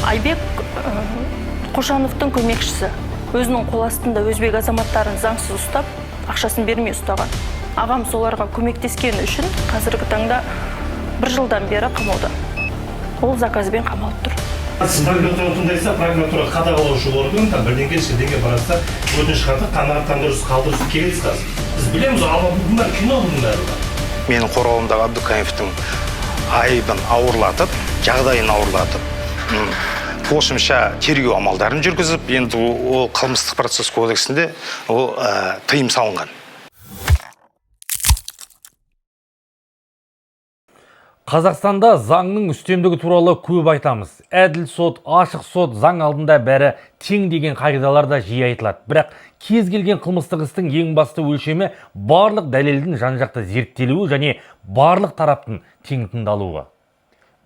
Айбек Қошановтың көмекшісі. Өзінің қол астында өзбек азаматтарын заңсыз ұстап, ақшасын бермей ұстаған. Ағам соларға көмектескені үшін қазіргі таңда 1 жылдан бері қамауда. Ол заказбен қамалып тұр. Сіз прокуратура тыңдайса, прокуратура қадағалаушы орган бірдеңке ішкендеге бараса, өтініш хаты қанағаттандырусыз қалдырусыз келесіз қазір. Біз білеміз, ал бұндар кино бұндар. Менің қорғауымдағы Абдукаевтың айыбын ауырлатып, жағдайын ауырлатып, қосымша тергеу амалдарын жүргізіп, енді ол қылмыстық процесс кодексінде ол тыйым салынған. Қазақстанда заңның үстемдігі туралы көп айтамыз. Әділ сот, ашық сот, заң алдында бәрі тең деген қағидалар да жиі айтылады. Бірақ кез келген қылмыстық істің ең басты өлшемі барлық дәлелдің жан-жақты зерттелуі және барлық тараптың тең тыңдалуы.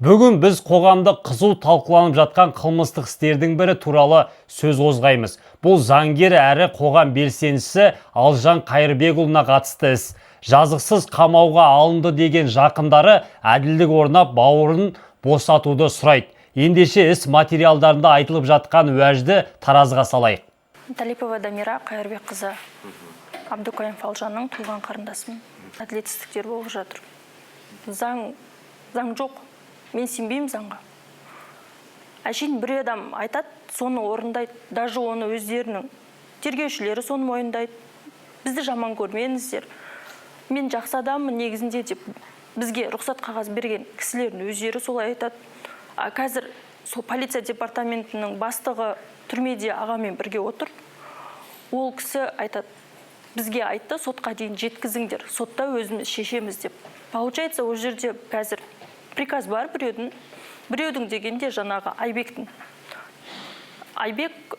Бүгін біз қоғамда қызу талқыланып жатқан қылмыстық істердің бірі туралы сөз қозғаймыз. Бұл заңгер әрі қоғам белсендісі Алжан Қайырбекұлына қатысты іс. Жазықсыз қамауға алынды деген жақындары әділдік орнап бауырын босатуды сұрайды. Ендеше іс материалдарында айтылып жатқан уәжді таразыға салайық. Талипова Дамира Қайырбекқызы, Абдукаев Алжанның туған қарындасымын. Әділетсіздіктер болып жатыр. Заң жоқ. Мен сенбеймін заңға. Әшейін бір адам айтады, соны орындайды. Даже оны өздерінің тергеушілері соны мойындайды. Бізді жаман көрмеңіздер. Мен жақсы адаммын негізінде деп бізге рұқсат қағаз берген кісілердің өздері солай айтады. Қазір сол полиция департаментінің бастығы түрмеде ағамен бірге отыр. Ол кісі айтады, бізге айтты, сотқа дейін жеткізіңдер, сотта өзіміз шешеміз деп. Получается, ол жерде қазір приказ бар біреудің дегенде жаңағы Айбектің. Айбек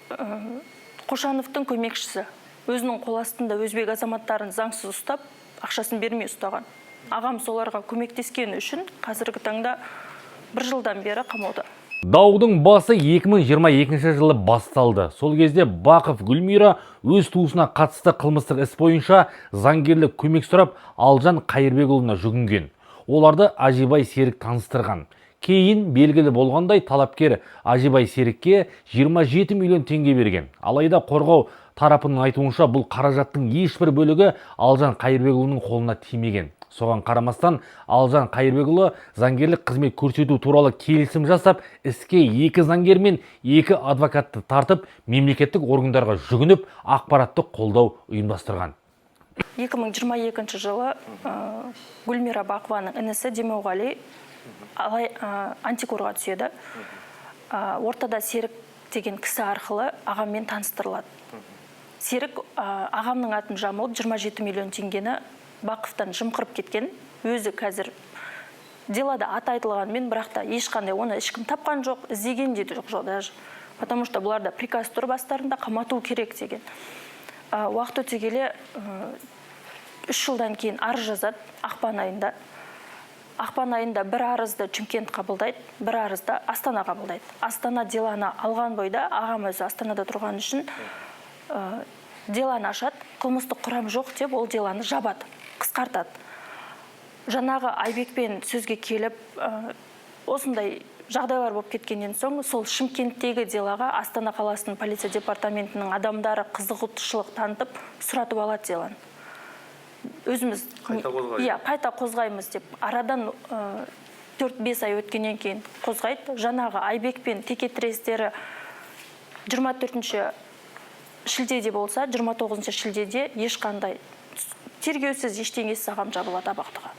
Қошановтың көмекшісі. Өзінің қол астында өзбек азаматтарын заңсыз ұстап, ақшасын бермей ұстаған. Ағам соларға көмектескені үшін қазіргі таңда 1 жылдан бері қамауда. Даудың басы 2022 жылы басталды. Сол кезде Бақов Гүлмира өз туысына қатысты қылмыстық іс бойынша заңгерлік көмек сұрап Алжан Қайырбекұлына жүгінген. Оларды Ажибай Серік таныстырған. Кейін белгілі болғандай талапкер Ажибай Серікке 27 миллион теңге берген. Алайда қорғау тарапының айтуынша бұл қаражаттың ешбір бөлігі Алжан Қайырбекұлының қолына тимеген. Соған қарамастан Алжан Қайырбекұлы заңгерлік қызмет көрсету туралы келісім жасап, іске 2 заңгер мен 2 адвокатты тартып, мемлекеттік органдарға жүгініп, ақпараттық қолдау ұйымдастырған. 2022 жылы Гүлмира Бақованың інісі Демеуғали антикорға түседі. Ортада Серік деген кісі арқылы ағаммен таныстырылады. Серік ағамның атын жамылып 27 миллион теңгені Бақовтан жымқырып кеткен. Өзі қазір делада аты айтылғанмен, бірақ та ешқандай оны ешкім тапқан жоқ, іздеген де жоқ даже. Потому что бұларда приказ тұр бастарында қамату керек деген. Уақыт өте келе 3 жылдан кейін арыз жазады ақпан айында. Ақпан айында бір арызды Шымкент қабылдайды, бір арызды Астана қабылдайды. Астана деланы алған бойда ағам өзі Астанада тұрған үшін деланы ашады, қылмыстық құрам жоқ деп ол деланы жабады, қысқартады. Жаңағы Айбекпен сөзге келіп, осындай жағдайлар болып кеткеннен соң, сол Шымкенттегі делаға Астана қаласының полиция департаментінің адамдары қызығушылық танытып, сұратып алады деланы. Өзіміз қайта қозғаймыз деп арадан 4-5 ай өткеннен кейін қозғайды. Жаңағы Айбекпен текетірестері 24 шілдеде болса, 29 шілдеде ешқандай тергеусіз ештеңесі ағам жабылады абақтыға.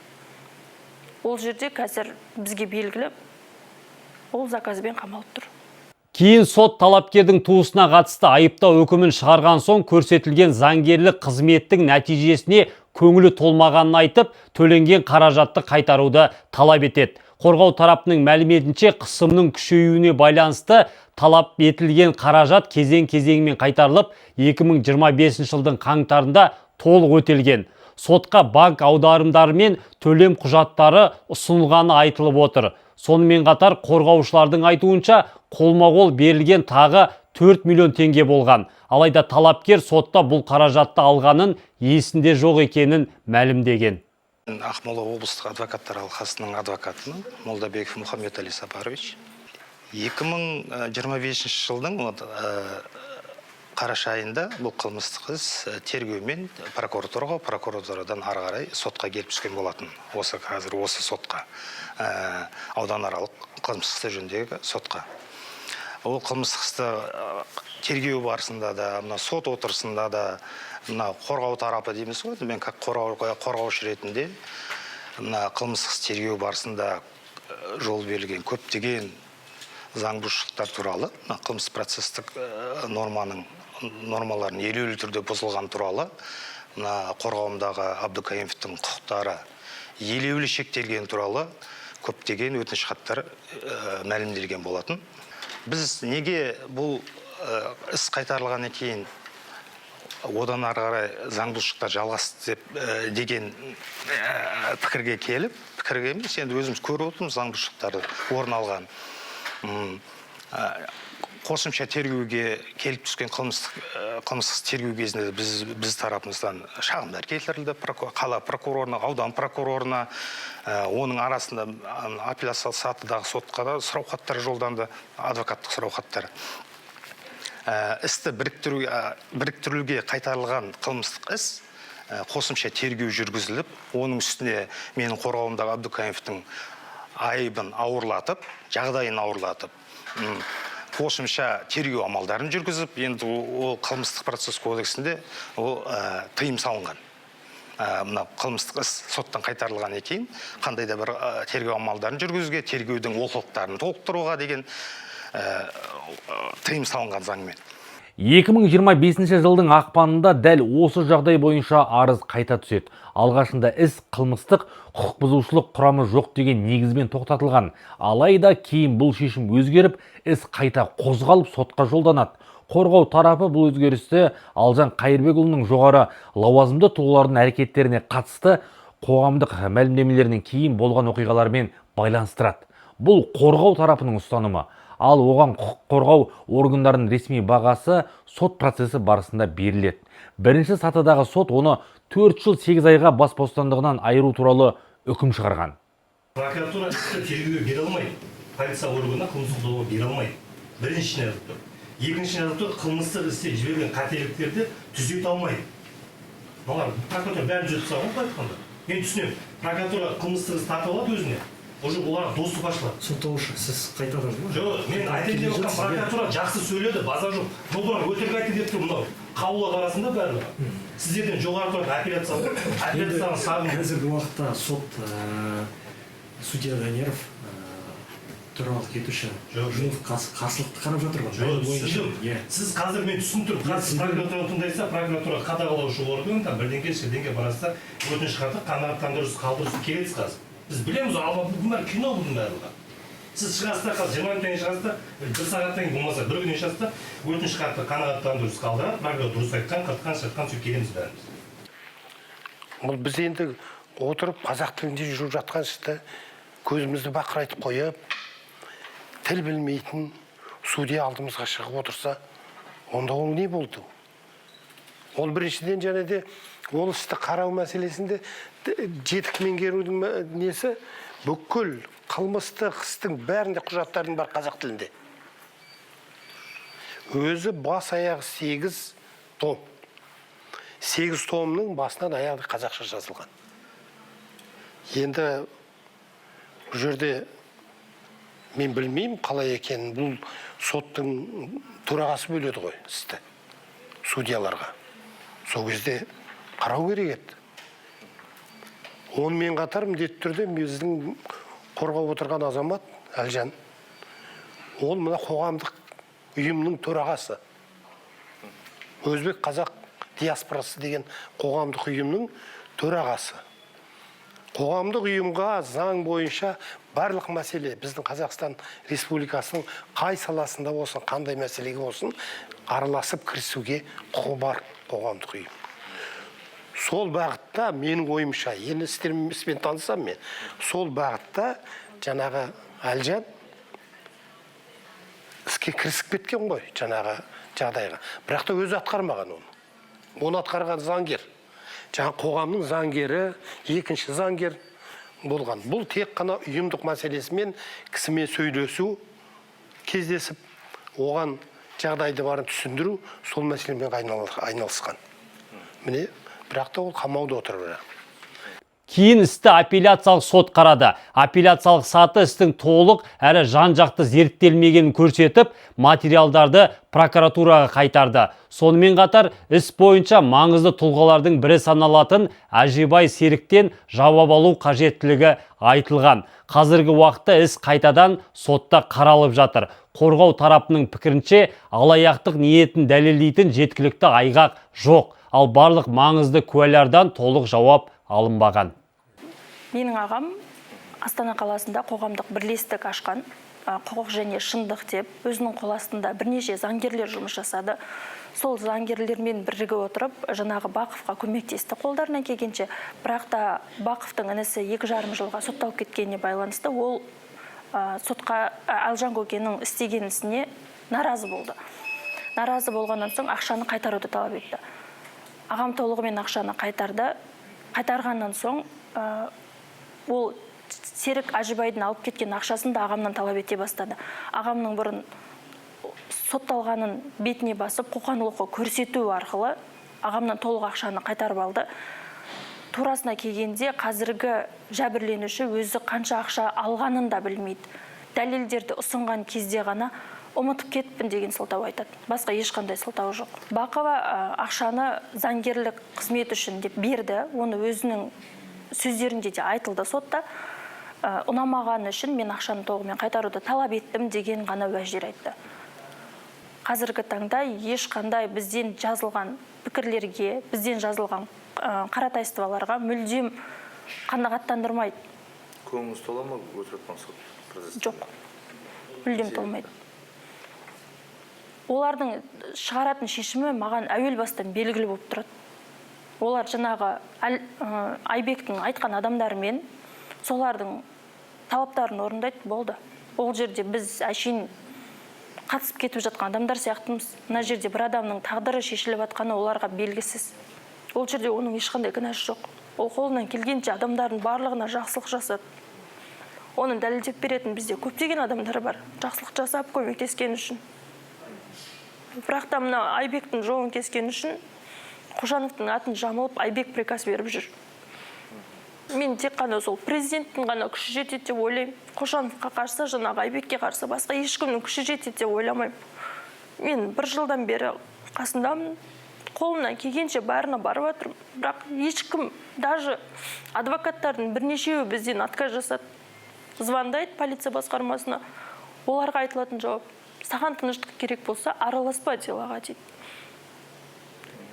Ол жерде қазір бізге белгілі, ол заказбен қамалып тұр. Кейін сот талапкердің туысына қатысты айыптау үкімін шығарған соң көрсетілген заңгерлік қызметтің нәтижесіне көңілі толмағанын айтып, төленген қаражатты қайтаруды талап етеді. Қорғау тарапының мәліметінше қысымның күшеюіне байланысты талап етілген қаражат кезең-кезеңмен қайтарылып, 2025 жылдың қаңтарында толық өтелген. Сотқа банк аударымдары мен төлем құжаттары ұсынылғаны айтылып отыр. Сонымен қатар қорғаушылардың айтуынша қолма-қол берілген тағы 4 миллион теңге болған. Алайда талапкер сотта бұл қаражатты алғанын есінде жоқ екенін мәлімдеген. Ақмола облыстық адвокаттар алқасының адвокатымын, Молдабеков Мұхаммед Али Сапарович. 2025 жылдың қараша айында бұл қылмыстық іс тергеумен прокуратурадан ары қарай сотқа келіп түскен болатын. Қазір осы сотқа, ауданаралық қылмыстық істер жөніндегі сотқа. Ол қылмыстық істі тергеу барысында да, сот отырысында да, қорғау тарапы дейміз ғой, мен қорғаушы ретінде қылмыстық іс тергеу барысында жол берілген көптеген заң бұзушылықтар туралы, қылмыстық процестік нормаларын елеулі түрде бұзылған туралы, қорғауымдағы Абдукаимовтың құқықтары елеулі шектелген туралы көптеген өтініш хаттар мәлімделген болатын. Біз неге бұл іс қайтарылғаннан кейін одан ары қарай заң бұзушылықтар жалғасты деген пікірге емес, енді өзіміз көріп отырмыз заң бұзушылықтары орын алған. Қосымша тергеуге келіп түскен қылмыстық тергеу кезінде біз тарапымыздан шағымдар келтірілді қала прокурорына, аудан прокурорына, оның арасында апелляциялық сатыдағы сотқа да сұраухаттар жолданды, адвокаттық сұраухаттар. Істі біріктірілуге қайтарылған қылмыстық іс қосымша тергеу жүргізіліп, оның үстіне менің қорғауымдағы Абдукаимовтың айыбын ауырлатып, жағдайын ауырлатып, қосымша тергеу амалдарын жүргізіп, енді ол қылмыстық процесс кодексінде ол тыйым салынған. Мына қылмыстық іс соттан қайтарылған екен, қандай да бір тергеу амалдарын жүргізуге, тергеудің олқылықтарын толықтыруға деген тыйым салынған заңмен. 2025 жылдың ақпанында дәл осы жағдай бойынша арыз қайта түседі. Алғашында іс қылмыстық құқық бұзушылық құрамы жоқ деген негізбен тоқтатылған. Алайда кейін бұл шешім өзгеріп, іс қайта қозғалып сотқа жолданады. Қорғау тарапы бұл өзгерісті Алжан Қайырбекұлының жоғары лауазымды тұлғалардың әрекеттеріне қатысты қоғамдық мәлімдемелерінен кейін болған оқиғалармен байланыстырады. Бұл қорғау тарапының ұстанымы. Ал оған құқық қорғау органдарының ресми бағасы сот процесі барысында беріледі. Бірінші сатыдағы сот оны 4 жыл 8 айға бас бостандығынан айыру туралы үкім шығарған. Прокуратура істі тергеуге бере алмайды. Полиция органына қылмыстық доға бере алмайды. Бірінші нәрді. Екінші нәрді қылмыстық істе жіберген қателіктерді түзете алмайды. Олар прокуратура бәрін жүріп салған айтқанда. Мен түсінемін. Прокуратура қылмыстық іс тартып алады өзіне. Уже оларға достық ашылады. Соттаушы, сіз қайтадан ба? Жоқ, мен айтайын деп отқан прокуратура жақсы сөйледі, базар жоқ. Жолдарға өтірік айтты деп тұр мынау. Қаулы арасында барлығы. Сіздерден жоғары тұрады апелляцияны сағын. Қазіргі уақытта сот судья Данеров төрағалық етуші Жүнов қарсылықты қарап жатыр ғой. Жоқ, түсіндім. Сіз қазір мен түсініп тұрмын. Қазір прокуратура тыңдайса, прокуратура қадағалаушы орган бірдеңке шірдеңке бараса өтініш хаты қанағаттандырусыз қалдырусыз келеді қазір. Біз білеміз, бұндар кино бұның барлығы. Сіз шығасыздар, қазір 20 минуттан шығасыздар, 1 сағаттан кейін болмаса 1 күннен шығасыздар, өтініш хатты қанағаттандырусыз қалдырады, прокурор дұрыс айтқан, қыртқан, шыртқан сөйтіп келеміз бәріміз. Бұл біз енді отырып қазақ тілінде жүріп жатқан істі көзімізді бақырайтып қойып, тіл білмейтін судья алдымызға шығып отырса, онда ол не болды? Ол біріншіден және де ол істі қарау мәселесінде жетік меңгерудің несі бүкіл қылмыстық істің бәрінде құжаттардың бар қазақ тілінде. Өзі бас аяғы 8 том. 8 томның басынан аяғы қазақша жазылған. Енді бұл жерде мен білмеймін қалай екенін, бұл соттың төрағасы бөледі ғой істі судьяларға. Сол кезде қарау керек еді. Онымен қатар міндетті түрде біздің қорғап отырған азамат Әлжан. Ол мына қоғамдық ұйымның төрағасы. Өзбек қазақ диаспорасы деген қоғамдық ұйымның төрағасы. Қоғамдық ұйымға заң бойынша барлық мәселе біздің Қазақстан Республикасының қай саласында болсын, қандай мәселеге болсын, араласып кірісуге құқы бар қоғамдық ұйым. Сол бағытта менің ойымша, енді іспен танысам мен, сол бағытта жаңағы Әлжан іске кірісіп кеткен ғой жаңағы жағдайға. Бірақ та өзі атқармаған оны. Оны атқарған заңгер. Жаңа қоғамның заңгері, екінші заңгер болған. Бұл тек қана ұйымдық мәселесімен кісімен сөйлесу, кездесіп, оған жағдайды барын түсіндіру, сол мәселемен айналысқан. Міне, бірақ та ол қамауда отыр бірақ. Кейін істі апелляциялық сот қарады. Апелляциялық саты істің толық әрі жан-жақты зерттелмегенін көрсетіп, материалдарды прокуратураға қайтарды. Сонымен қатар іс бойынша маңызды тұлғалардың бірі саналатын Әжібай Серіктен жауап алу қажеттілігі айтылған. Қазіргі уақытта іс қайтадан сотта қаралып жатыр. Қорғау тарапының пікірінше, алаяқтық ниетін дәлелдейтін жеткілікті айғақ жоқ, ал барлық маңызды куәлардан толық жауап алынбаған. Менің ағам Астана қаласында қоғамдық бірлестік ашқан, құқық және шындық деп, өзінің қол астында бірнеше заңгерлер жұмыс жасады. Сол заңгерлермен біріге отырып, жаңағы Бақовқа көмектесті қолдарынан келгенше. Бірақ та Бақовтың інісі 2,5 жылға сотталып кеткеніне байланысты, ол сотқа Әлжан Көкеннің істеген ісіне наразы болды. Наразы болғаннан соң ақшаны қайтаруды талап етті. Ағам толығымен ақшаны қайтарды. Қайтарғаннан соң ол Серік Әжібайдың алып кеткен ақшасын да ағамнан талап ете бастады. Ағамның бұрын сотталғанын бетіне басып, қоқан-лоқы көрсету арқылы ағамнан толық ақшаны қайтарып алды. Турасына келгенде қазіргі жәбірленуші өзі қанша ақша алғанын да білмейді. Дәлелдерді ұсынған кезде ғана ұмытып кетпін деген сылтау айтады. Басқа ешқандай сылтау жоқ. Бақова ақшаны заңгерлік қызмет үшін деп берді. Оны өзінің сөздерінде де айтылды сотта. Ұнамағаны үшін мен ақшаны толығымен қайтаруды талап еттім деген ғана уәждер айтты. Қазіргі таңда ешқандай бізден жазылған пікірлерге, бізден жазылған қаратайстваларға мүлдем қанағаттандырмайды. Көңіліңіз тола ма өтіп жатқан сот процесі? Жоқ, мүлдем толмайды. Олардың шығаратын шешімі маған әуел бастан белгілі болып тұрады. Олар жаңағы Айбектің айтқан адамдарымен солардың талаптарын орындайды, болды. Ол жерде біз әшейін қатысып кетіп жатқан адамдар сияқтымыз. Мына жерде бір адамның тағдыры шешіліп жатқаны оларға белгісіз. Ол жерде оның ешқандай кінәсі жоқ. Ол қолынан келгенше адамдардың барлығына жақсылық жасады. Оны дәлелдеп беретін бізде көптеген адамдар бар, жақсылық жасап көмектескен үшін. Бірақ та мына Айбектің жолын кескен үшін Қожановтың атын жамылып Айбек приказ беріп жүр. Мен тек қана сол президенттің ғана күші жетеді деп ойлаймын. Қожановқа қарсы, жаңағы Айбекке қарсы басқа ешкімнің күші жетеді деп ойламаймын. Мен 1 жылдан бері қасындамын, қолымнан келгенше бәріне барып жатырмын. Бірақ ешкім, даже адвокаттардың бірнешеуі бізден отказ жасады. Звондайды полиция басқармасына. Оларға айтылатын жауап: саған тыныштық керек болса, араласпа делаға дейді.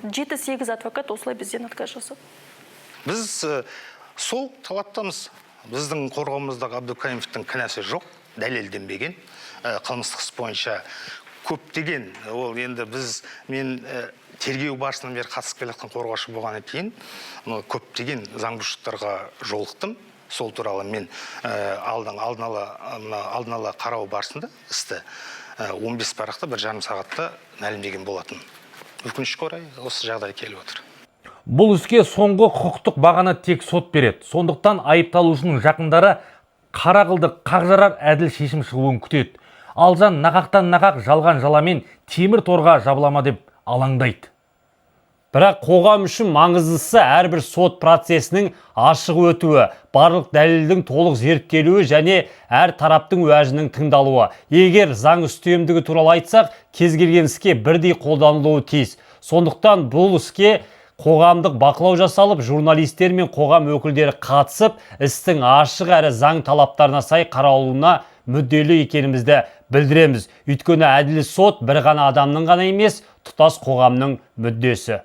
7-8 адвокат осылай бізден отказ жасады. Біз сол талаптамыз. Біздің қорғауымыздағы Абдукаимовтың кінәсі жоқ, дәлелденбеген. Қылмыстық іс бойынша көптеген, ол енді мен тергеу барысынан бері қатысып келе жатқан қорғаушы болғаннан кейін көптеген заңбұзушылықтарға жолықтым. Сол туралы мен алдын ала қарау барысында істі 15 парақты 1,5 сағатта мәлімдеген болатын. Өкінішке орай осы жағдай келіп отыр. Бұл іске соңғы құқықтық бағаны тек сот береді. Сондықтан айыпталушының жақындары қара қылды қақ жарар әділ шешім шығуын күтеді. Алжан нақақтан нақақ жалған жаламен темір торға жабылама деп алаңдайды. Бірақ қоғам үшін маңыздысы әрбір сот процесінің ашық өтуі, барлық дәлелдің толық зерттелуі және әр тараптың уәжінің тыңдалуы. Егер заң үстемдігі туралы айтсақ, кез келген іске бірдей қолданылуы тиіс. Сондықтан бұл іске қоғамдық бақылау жасалып, журналистер мен қоғам өкілдері қатысып, істің ашық әрі заң талаптарына сай қаралуына мүдделі екенімізді білдіреміз. Өйткені әділ сот бір ғана адамның ғана емес, тұтас қоғамның мүддесі.